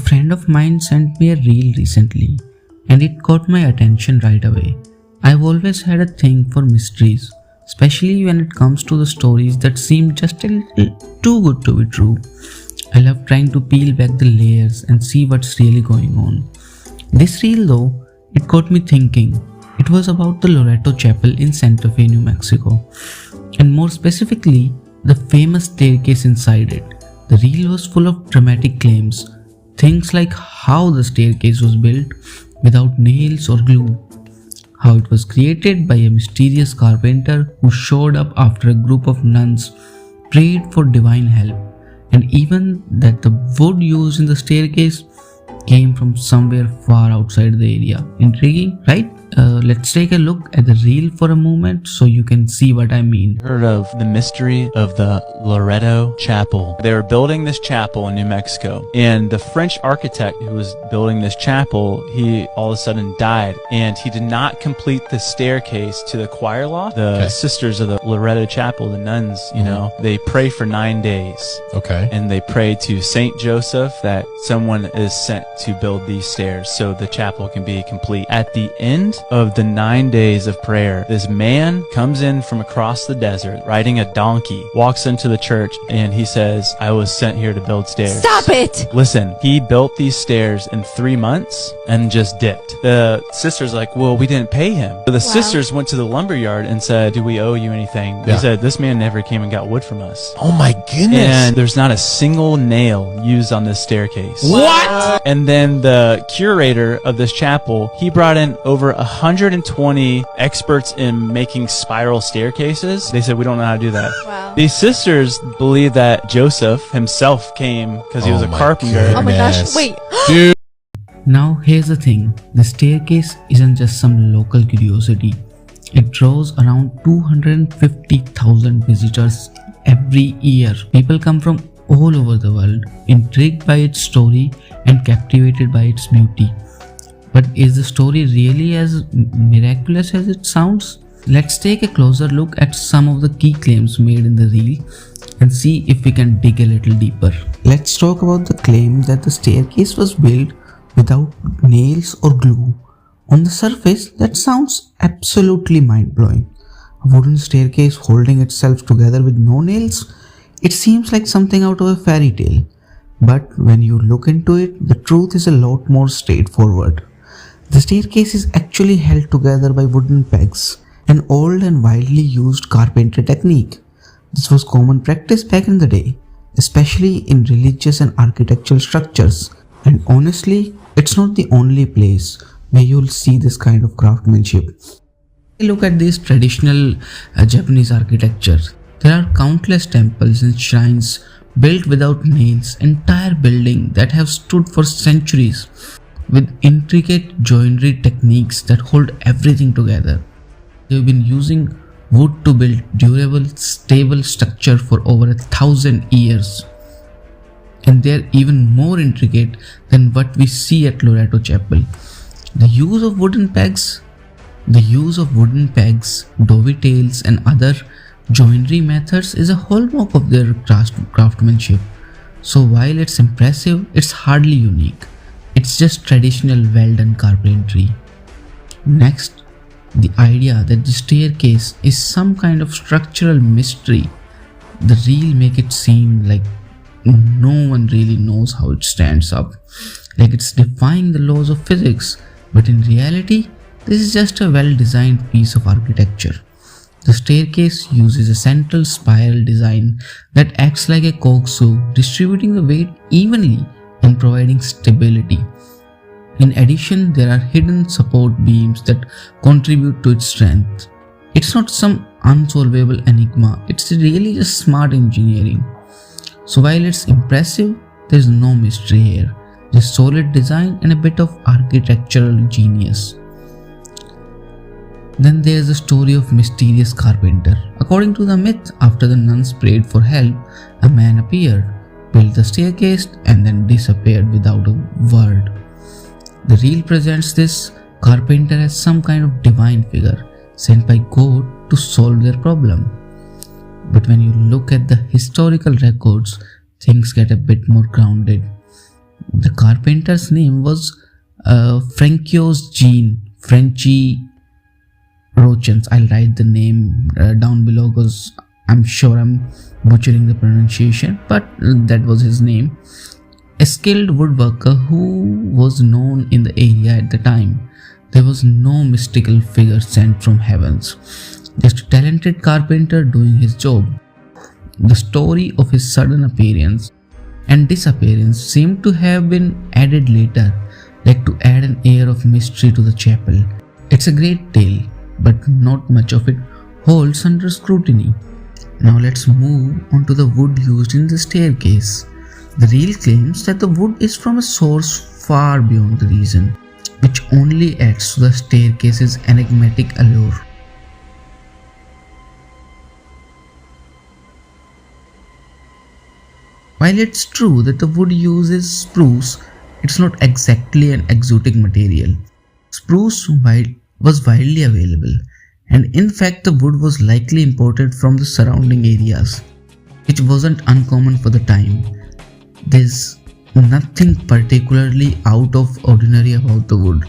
friend of mine sent me a reel recently and it caught my attention right away. I've always had a thing for mysteries, especially when it comes to the stories that seem just a little too good to be true. I love trying to peel back the layers and see what's really going on. This reel though, it got me thinking. It was about the Loretto Chapel in Santa Fe, New Mexico, and more specifically, the famous staircase inside it. The reel was full of dramatic claims, things like how the staircase was built without nails or glue, how it was created by a mysterious carpenter who showed up after a group of nuns prayed for divine help, and even that the wood used in the staircase came from somewhere far outside the area. Intriguing, right? Let's take a look at the reel for a moment so you can see what I mean. Heard of the mystery of the Loretto Chapel. They were building this chapel in New Mexico, and the French architect who was building this chapel, he all of a sudden died, and he did not complete the staircase to the choir loft. The sisters of the Loretto Chapel, the nuns, they pray for 9 days. Okay. And they pray to Saint Joseph that someone is sent to build these stairs so the chapel can be complete. At the end of the 9 days of prayer, this man comes in from across the desert riding a donkey, walks into the church, and he says, I was sent here to build stairs. Stop it! Listen, he built these stairs in 3 months and just dipped. The sisters like, well, we didn't pay him. So the sisters went to the lumber yard and said, do we owe you anything? He said, this man never came and got wood from us. Oh my goodness. And there's not a single nail used on this staircase. What? And then the curator of this chapel, he brought in over 120 experts in making spiral staircases. They said, we don't know how to do that. Wow. These sisters believe that Joseph himself came because he was a carpenter. Oh my gosh, wait. Dude. Now here's the thing, the staircase isn't just some local curiosity. It draws around 250,000 visitors every year. People come from all over the world, intrigued by its story and captivated by its beauty. But is the story really as miraculous as it sounds? Let's take a closer look at some of the key claims made in the reel and see if we can dig a little deeper. Let's talk about the claim that the staircase was built without nails or glue. On the surface, that sounds absolutely mind-blowing. A wooden staircase holding itself together with no nails? It seems like something out of a fairy tale. But when you look into it, the truth is a lot more straightforward. The staircase is actually held together by wooden pegs, an old and widely used carpenter technique. This was common practice back in the day, especially in religious and architectural structures. And honestly, it's not the only place where you'll see this kind of craftsmanship. Look at this traditional Japanese architecture. There are countless temples and shrines built without nails, entire buildings that have stood for centuries with intricate joinery techniques that hold everything together. They've been using wood to build durable, stable structure for over 1,000 years. And they're even more intricate than what we see at Loretto Chapel. The use of wooden pegs, dovetails and other joinery methods is a hallmark of their craftsmanship. So while it's impressive, it's hardly unique. It's just traditional well-done carpentry. Next, the idea that the staircase is some kind of structural mystery. The reel make it seem like no one really knows how it stands up, like it's defying the laws of physics. But in reality, this is just a well-designed piece of architecture. The staircase uses a central spiral design that acts like a corkscrew, distributing the weight evenly and providing stability. In addition, there are hidden support beams that contribute to its strength. It's not some unsolvable enigma, it's really just smart engineering. So while it's impressive, there's no mystery here. There's solid design and a bit of architectural genius. Then there's the story of mysterious carpenter. According to the myth, after the nuns prayed for help, a man appeared, built the staircase and then disappeared without a word. The reel presents this carpenter as some kind of divine figure sent by God to solve their problem. But when you look at the historical records, things get a bit more grounded. The carpenter's name was Francois Jean Frenchy Rochens. I'll write the name down below because I'm sure I'm butchering the pronunciation, but that was his name. A skilled woodworker who was known in the area at the time. There was no mystical figure sent from heavens, just a talented carpenter doing his job. The story of his sudden appearance and disappearance seemed to have been added later, like to add an air of mystery to the chapel. It's a great tale, but not much of it holds under scrutiny. Now let's move on to the wood used in the staircase. The reel claims that the wood is from a source far beyond the reason, which only adds to the staircase's enigmatic allure. While it's true that the wood used is spruce, it's not exactly an exotic material. Spruce was widely available, and in fact the wood was likely imported from the surrounding areas, which wasn't uncommon for the time. There's nothing particularly out of ordinary about the wood.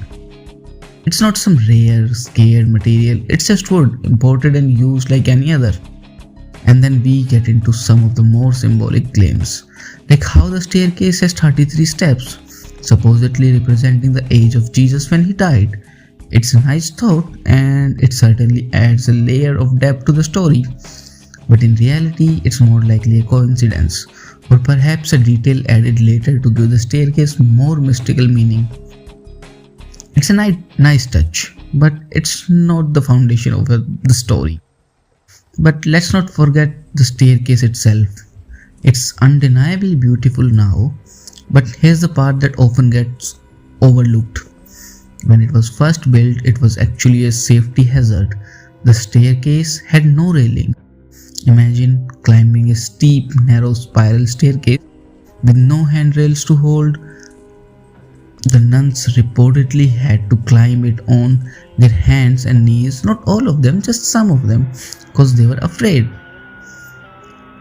It's not some rare, scarce material, it's just wood, imported and used like any other. And then we get into some of the more symbolic claims, like how the staircase has 33 steps, supposedly representing the age of Jesus when he died. It's a nice thought, and it certainly adds a layer of depth to the story, but in reality it's more likely a coincidence, or perhaps a detail added later to give the staircase more mystical meaning. It's a nice touch, but it's not the foundation of the story. But let's not forget the staircase itself. It's undeniably beautiful now, but here's the part that often gets overlooked. When it was first built, it was actually a safety hazard. The staircase had no railing. Imagine climbing a steep, narrow spiral staircase with no handrails to hold. The nuns reportedly had to climb it on their hands and knees, not all of them, just some of them, because they were afraid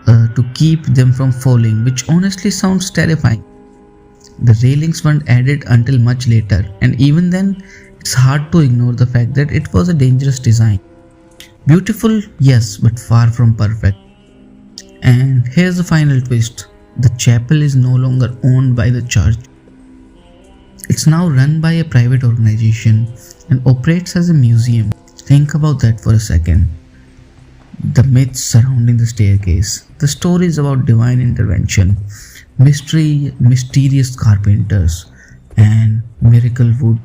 to keep them from falling, which honestly sounds terrifying. The railings weren't added until much later, and even then, it's hard to ignore the fact that it was a dangerous design. Beautiful, yes, but far from perfect. And here's the final twist. The chapel is no longer owned by the church. It's now run by a private organization and operates as a museum. Think about that for a second. The myths surrounding the staircase, the stories about divine intervention, mysterious carpenters, and miracle wood.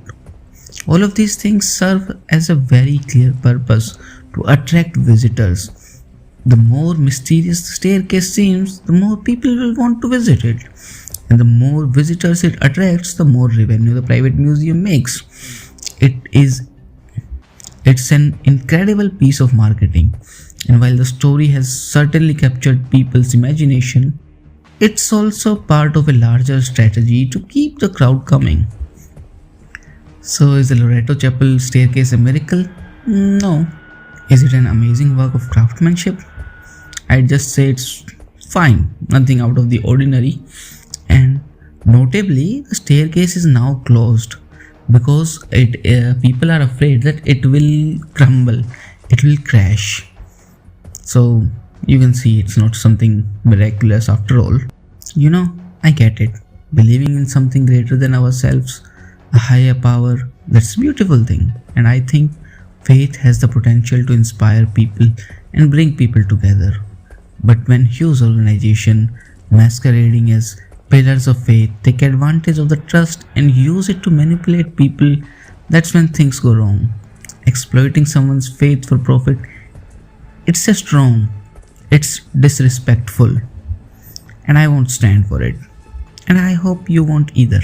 All of these things serve as a very clear purpose to attract visitors. The more mysterious the staircase seems, the more people will want to visit it. And the more visitors it attracts, the more revenue the private museum makes. It's an incredible piece of marketing. And while the story has certainly captured people's imagination, it's also part of a larger strategy to keep the crowd coming. So is the Loretto Chapel staircase a miracle? No. Is it an amazing work of craftsmanship? I'd just say it's fine, nothing out of the ordinary. And notably, the staircase is now closed because people are afraid that it will crumble, it will crash. So you can see it's not something miraculous after all. I get it. Believing in something greater than ourselves, a higher power, that's a beautiful thing. And I think faith has the potential to inspire people and bring people together. But when huge organizations masquerading as pillars of faith take advantage of the trust and use it to manipulate people, that's when things go wrong. Exploiting someone's faith for profit, it's just wrong. It's disrespectful. And I won't stand for it. And I hope you won't either.